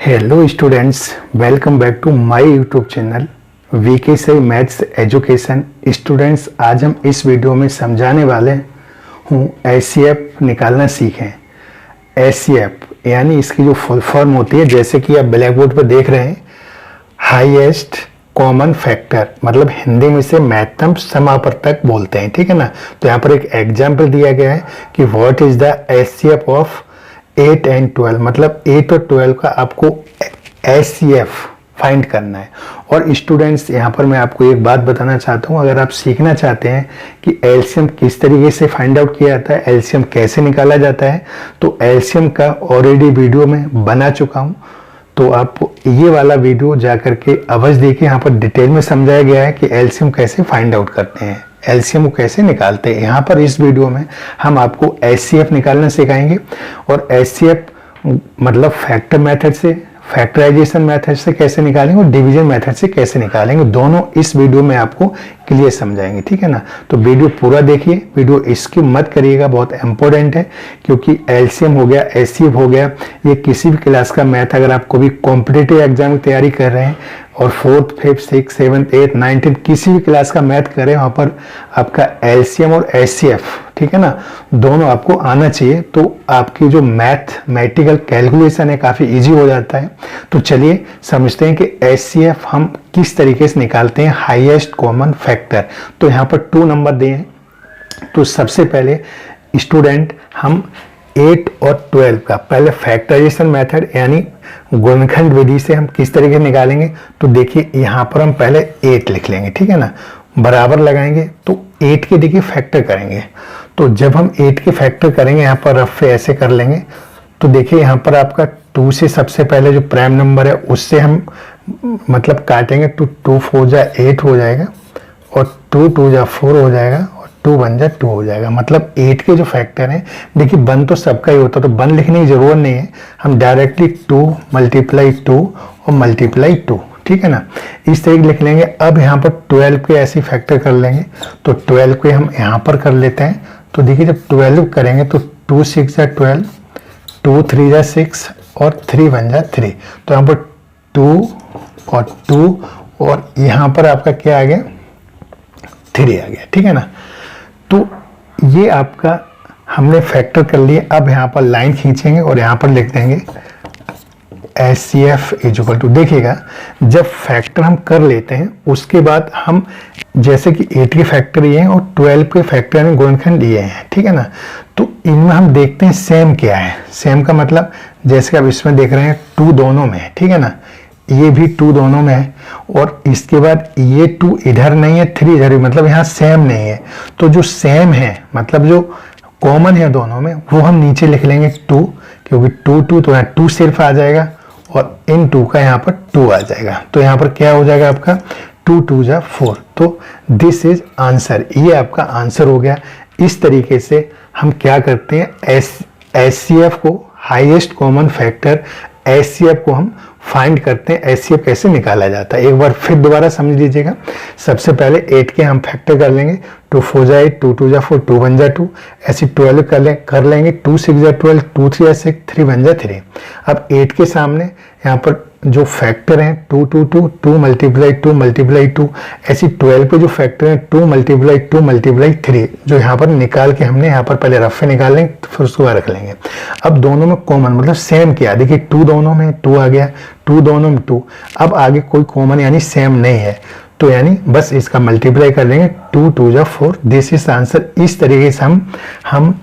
Hello students, welcome back to my YouTube channel VK से maths education. Students, आज हम इस वीडियो में समझाने वाले हूँ एचसीएफ निकालना सीखें। एचसीएफ यानी इसकी जो फुल फॉर्म होती है, जैसे कि आप ब्लैक बोर्ड पर देख रहे हैं, हाईएस्ट कॉमन फैक्टर, मतलब हिंदी में से महत्तम समापवर्तक बोलते हैं। ठीक है ना। तो यहाँ पर एक एग्जाम्पल दिया गया है कि what is the HCF of 8 and 12, मतलब 8 और 12 का आपको एचसीएफ फाइंड करना है। और स्टूडेंट्स, यहाँ पर मैं आपको एक बात बताना चाहता हूँ, अगर आप सीखना चाहते हैं कि एलसीएम किस तरीके से फाइंड आउट किया जाता है, एलसीएम कैसे निकाला जाता है, तो एलसीएम का ऑलरेडी वीडियो में बना चुका हूँ। तो आप ये वाला वीडियो जा करके अवश्य देखिए। यहाँ पर डिटेल में समझाया गया है कि एलसीएम कैसे फाइंड आउट करते हैं, एलसीएम को कैसे निकालते हैं। यहाँ पर इस वीडियो में हम आपको एचसीएफ निकालना सिखाएंगे। और एचसीएफ मतलब फैक्टर मेथड से, फैक्टराइजेशन मेथड से कैसे निकालेंगे और डिवीजन मेथड से कैसे निकालेंगे, दोनों इस वीडियो में आपको क्लियर समझाएंगे। ठीक है ना। तो वीडियो पूरा देखिए, वीडियो स्किप मत करिएगा, बहुत इंपॉर्टेंट है। क्योंकि एलसीएम हो गया, एचसीएफ हो गया, ये किसी भी क्लास का मैथ, अगर आप कोई कॉम्पिटिटिव एग्जाम की तैयारी कर रहे हैं और 4th, 5th, 6th, 7th, 8th, 9th किसी भी क्लास का मैथ करें, वहाँ पर आपका एलसीएम और एचसीएफ, ठीक है ना, दोनों आपको आना चाहिए। तो आपकी जो मैथमेटिकल कैलकुलेशन है काफ़ी इजी हो जाता है। तो चलिए समझते हैं कि एचसीएफ हम किस तरीके से निकालते हैं, हाईएस्ट कॉमन फैक्टर। तो यहाँ पर 2 नंबर दिए हैं। तो सबसे पहले स्टूडेंट, हम 8 और 12 का पहले फैक्टराइजेशन मेथड यानी गुणनखंड विधि से हम किस तरीके निकालेंगे। तो देखिए, यहाँ पर हम पहले 8 लिख लेंगे, ठीक है ना, बराबर लगाएंगे। तो 8 के देखिए फैक्टर करेंगे। तो जब हम 8 के फैक्टर करेंगे, यहाँ पर रफ से ऐसे कर लेंगे। तो देखिए, यहाँ पर आपका 2 से सबसे पहले जो प्राइम नंबर है उससे हम मतलब काटेंगे। तो 2 4 जा 8 हो जाएगा और 2 2 जा 4 हो जाएगा, 2 1 जा 2 हो जाएगा। मतलब 8 के जो फैक्टर हैं, देखिए 1 तो सबका ही होता है, तो 1 लिखने की जरूरत नहीं है, हम डायरेक्टली 2 मल्टीप्लाई 2 और मल्टीप्लाई 2, ठीक है ना, इस तरीके लिख लेंगे। अब यहाँ पर 12 के ऐसे फैक्टर कर लेंगे। तो 12 के हम यहाँ पर कर लेते हैं। तो देखिए, जब 12 करेंगे तो 2 6 जा 12, 2 3 जा 6 और 3 1 जा 3। तो यहाँ पर 2 और 2 और यहाँ पर आपका क्या आ गया, 3 आ गया, ठीक है ना। तो ये आपका हमने फैक्टर कर लिए। अब यहाँ पर लाइन खींचेंगे और यहाँ पर लिख देंगे एचसीएफ इक्वल टू, देखिएगा जब फैक्टर हम कर लेते हैं उसके बाद हम, जैसे कि 8 के फैक्टर ये हैं और 12 के फैक्टर यानी गुणनखंड ये हैं, ठीक है ना। तो इनमें हम देखते हैं सेम क्या है। सेम का मतलब जैसे कि आप इसमें देख रहे हैं 2 दोनों में है, ठीक है ना, ये भी 2 दोनों में है और इसके बाद ये 2 इधर नहीं है, 3 इधर, मतलब यहाँ सेम नहीं है। तो जो सेम है मतलब जो कॉमन है दोनों में, वो हम नीचे लिख लेंगे 2, क्योंकि 2 2 तो यहाँ 2 सिर्फ आ जाएगा और इन 2 का यहाँ पर 2 आ जाएगा। तो यहाँ पर क्या हो जाएगा आपका 2 2 जा 4। तो दिस इज आंसर, ये आपका आंसर हो गया। इस तरीके से हम क्या करते हैं, एचसीएफ को, हाईएस्ट कॉमन फैक्टर एचसीएफ को हम फाइंड करते हैं। एचसीएफ कैसे निकाला जाता है एक बार फिर दोबारा समझ लीजिएगा। सबसे पहले 8 के हम फैक्टर कर लेंगे। 2 4 जा 8, 2 2 जा 4, 2 1 जा 2, ऐसे 12 कर लेंगे। 2 6 जा 12, 2 3 जा 6, 3 1 जा 3। अब 8 के सामने यहाँ पर जो फैक्टर हैं 2 2 2, 2 मल्टीप्लाई 2 मल्टीप्लाई 2, ऐसी 12 पे जो फैक्टर हैं 2 मल्टीप्लाई 2 मल्टीप्लाई 3, जो यहाँ पर निकाल के हमने यहाँ पर पहले रफ निकाल लेंगे, फिर उसको रख लेंगे। अब दोनों में कॉमन मतलब सेम किया, देखिए 2 दोनों में 2 आ गया, 2 दोनों में 2। अब आगे कोई कॉमन यानी सेम नहीं है, तो यानी बस इसका मल्टीप्लाई कर लेंगे। 2 2 जा 4, दिस इज आंसर। इस तरीके से हम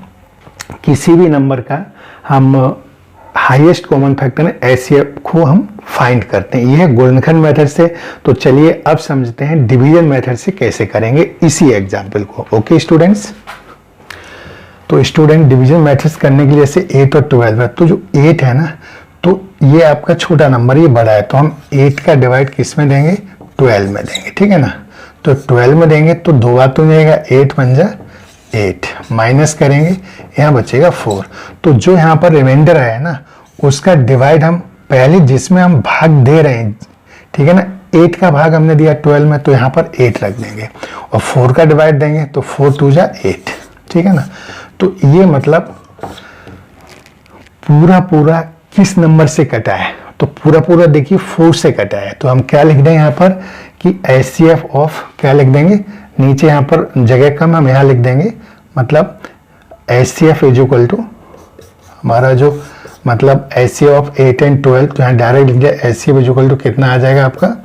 किसी भी नंबर का हम हाईएस्ट कॉमन फैक्टर में एचसीएफ को हम फाइंड करते हैं। यह गुणनखंड मेथड से। तो चलिए अब समझते हैं डिवीजन मेथड से कैसे करेंगे इसी एग्जाम्पल को। ओके स्टूडेंट्स, तो स्टूडेंट डिवीजन मेथड्स करने के लिए जैसे 8 और 12 है, तो जो 8 है ना, तो ये आपका छोटा नंबर, ये बड़ा है, तो हम 8 का डिवाइड किस में देंगे, 12 में देंगे, ठीक है ना। तो 12 में देंगे तो 2 बार तो जाएगा, 8 1 जा 8, माइनस करेंगे, यहाँ बचेगा 4। तो जो यहाँ पर रिमाइंडर है ना, उसका डिवाइड हम पहले जिसमें हम भाग दे रहे हैं, ठीक है ना, 8 का भाग हमने दिया 12 में, तो यहाँ पर 8 रख देंगे और 4 का डिवाइड देंगे तो 4 2 जा 8, ठीक है ना। तो ये मतलब पूरा किस नंबर से कटा है, तो पूरा पूरा देखिए 4 से कटा है, तो हम क्या लिख दें यहाँ पर कि HCF ऑफ, क्या लिख देंगे, नीचे यहाँ पर जगह कम, हम यहाँ लिख देंगे मतलब HCF इज इक्वल टू हमारा जो मतलब HCF ऑफ 8 एंड 12, तो यहाँ डायरेक्ट लिख दिया HCF इज इक्वल टू कितना आ जाएगा आपका,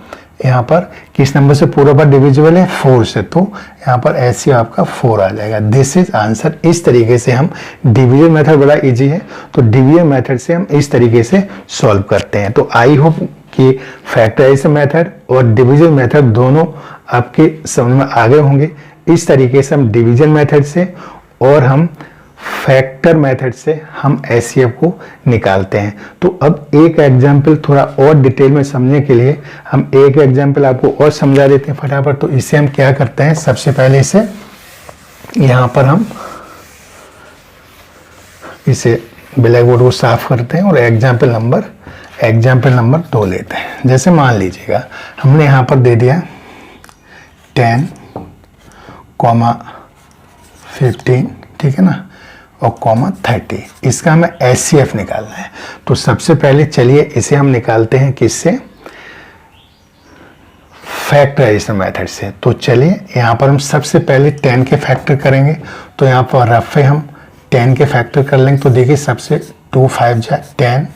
यहाँ पर किस नंबर से पूरा पर डिविजिबल है, 4 से, तो यहाँ पर HCF आपका 4 आ जाएगा। This is answer. इस तरीके से हम डिवीजन मेथड बड़ा इजी है, तो डिवीजन मेथड से हम इस तरीके से सॉल्व करते हैं। तो आई होप कि फैक्टराइजेशन मेथड और डिवीजन मेथड दोनों आपके समझ में आ गए होंगे। इस तरीके से हम डिवीजन मेथड से और हम फैक्टर मेथड से हम HCF को निकालते हैं। तो अब एक एग्जाम्पल थोड़ा और डिटेल में समझने के लिए हम एक एग्जाम्पल आपको और समझा देते हैं फटाफट। तो इसे हम क्या करते हैं, सबसे पहले इसे यहाँ पर हम इसे ब्लैक बोर्ड को साफ करते हैं और एग्जाम्पल नंबर 2 लेते हैं। जैसे मान लीजिएगा हमने यहाँ पर दे दिया 10, 15, ठीक है ना, और कॉमा 30, इसका हमें HCF निकालना है। तो सबसे पहले चलिए इसे हम निकालते हैं किससे, फैक्टराइजेशन मेथड से। तो चलिए यहाँ पर हम सबसे पहले 10 के फैक्टर करेंगे। तो यहाँ पर रफ हम 10 के फैक्टर कर लेंगे। तो देखिए सबसे 2 5 जा 10,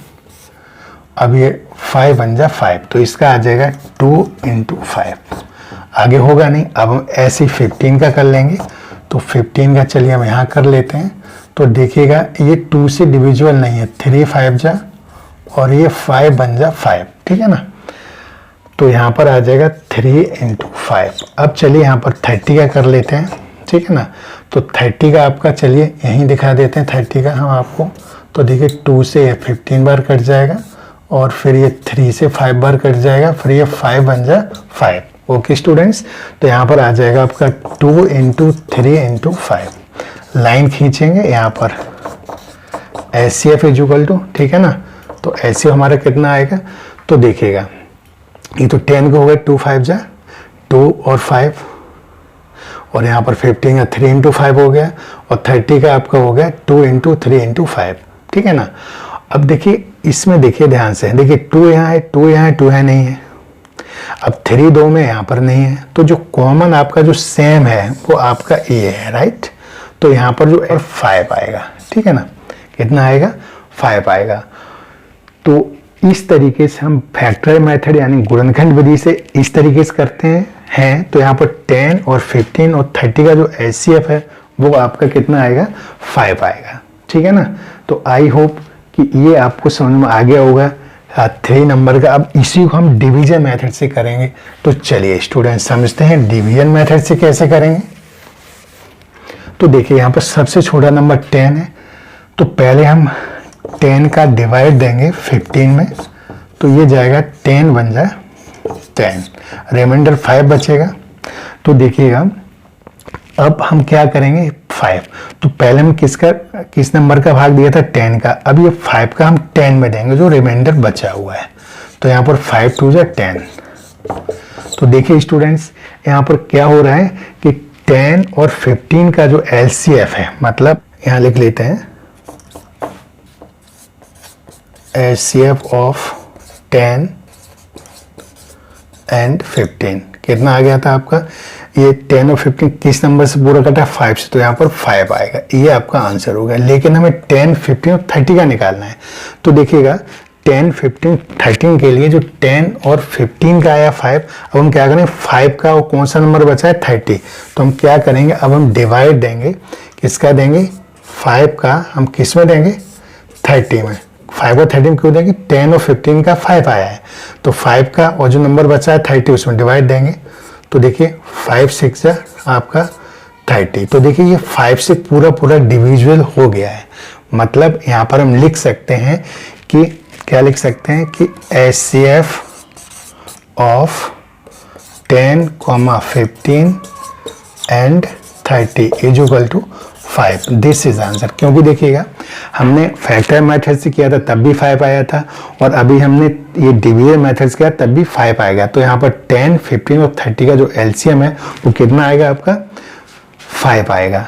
अब ये 5 बन जा 5, तो इसका आ जाएगा 2 × 5, आगे होगा नहीं। अब हम ऐसे 15 का कर लेंगे। तो 15 का चलिए हम यहाँ कर लेते हैं। तो देखिएगा ये 2 से डिविजिबल नहीं है, 3 5 जा और ये 5 बन जा 5, ठीक है ना। तो यहाँ पर आ जाएगा 3 × 5। अब चलिए यहाँ पर 30 का कर लेते हैं, ठीक है ना। तो 30 का आपका चलिए यहीं दिखा देते हैं 30 का हम आपको। तो देखिए 2 से ये 15 बार कट जाएगा और फिर ये 3 से 5 बार कट जाएगा, फिर ये 5 बन जा 5। ओके स्टूडेंट्स, तो यहाँ पर आ जाएगा आपका 2 × 3 × 5। लाइन खींचेंगे यहाँ पर HCF इज इक्वल टू, ठीक है ना। तो HCF हमारा कितना आएगा, तो देखिएगा ये तो 10 का हो गया 2 5 जा 2 और 5, और यहाँ पर 15 का 3 × 5 हो गया, और 30 का आपका हो गया 2 × 3 × 5, ठीक है ना। अब देखिए इसमें देखिए ध्यान से, देखिए 2 यहाँ है, 2 यहाँ है, 2 है नहीं है। अब 3 2 में यहाँ पर नहीं है, तो जो कॉमन आपका जो सेम है वो आपका ये है, राइट। तो यहाँ पर जो 5 आएगा, ठीक है ना, कितना आएगा 5 आएगा। तो इस तरीके से हम फैक्टर मेथड यानी गुणनखंड विधि से इस तरीके से करते हैं। तो यहाँ पर 10 और 15 और 30 का जो HCF है वो आपका कितना आएगा 5 आएगा, ठीक है ना। तो आई होप कि ये आपको समझ में आ गया होगा 3 नंबर का। अब इसी को हम डिवीजन मेथड से करेंगे। तो चलिए स्टूडेंट समझते हैं डिवीजन मेथड से कैसे करेंगे। तो देखिए यहाँ पर सबसे छोटा नंबर 10 है, तो पहले हम 10 का डिवाइड देंगे 15 में, तो ये जाएगा 10 बन जाए 10, रिमाइंडर 5 बचेगा। तो देखिएगा अब हम क्या करेंगे 5, तो पहले हम किस नंबर का भाग दिया था 10 का, अब ये 5 का हम 10 में देंगे जो रिमाइंडर बचा हुआ है। तो यहाँ पर 5 2 जा 10। तो देखिए स्टूडेंट्स यहाँ पर क्या हो रहा है कि 10 और 15 का जो LCF है, मतलब यहाँ लिख लेते हैं HCF ऑफ 10 एंड 15 कितना आ गया था आपका, ये 10 और 15 किस नंबर से पूरा कटा 5 से, तो यहाँ पर 5 आएगा, ये आपका आंसर होगा। लेकिन हमें 10 15 और 30 का निकालना है। तो देखिएगा 10 15 13 के लिए जो 10 और 15 का आया 5, अब हम क्या करें 5 का और कौन सा नंबर बचा है 30, तो हम क्या करेंगे अब हम डिवाइड देंगे, किसका देंगे 5 का हम किस में देंगे 30 में। 5 और 30 में क्यों देंगे, 10 और 15 का 5 आया है, तो 5 का और जो नंबर बचा है 30 उसमें डिवाइड देंगे। तो देखिए 5 6 है आपका 30। तो देखिए ये 5 से पूरा डिविजिबल हो गया है। मतलब यहाँ पर हम लिख सकते हैं कि क्या लिख सकते हैं कि HCF of 10, 15 and 30 is equal to 5। This is answer. क्योंकि देखिएगा हमने फैक्टर मेथड से किया था तब भी 5 आया था, और अभी हमने ये डिवीजन मेथड से किया तब भी 5 आएगा। तो यहाँ पर 10, 15 और 30 का जो LCM है वो कितना आएगा आपका 5 आएगा।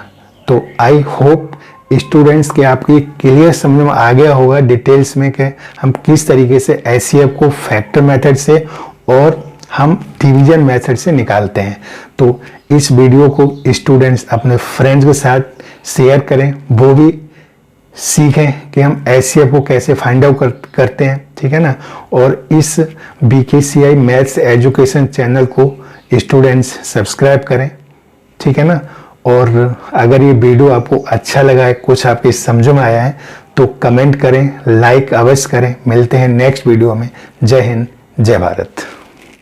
तो आई होप स्टूडेंट्स के आपकी क्लियर समझ में आ गया होगा डिटेल्स में कि हम किस तरीके से एचसीएफ को फैक्टर मेथड से और हम डिवीजन मेथड से निकालते हैं। तो इस वीडियो को स्टूडेंट्स अपने फ्रेंड्स के साथ शेयर करें, वो भी सीखें कि हम एचसीएफ को कैसे फाइंड आउट करते हैं, ठीक है ना। और इस बीकेसीआई मैथ्स एजुकेशन चैनल को स्टूडेंट्स सब्सक्राइब करें, ठीक है ना। और अगर ये वीडियो आपको अच्छा लगा है, कुछ आपके समझ में आया है, तो कमेंट करें, लाइक अवश्य करें। मिलते हैं नेक्स्ट वीडियो में। जय हिंद, जय भारत।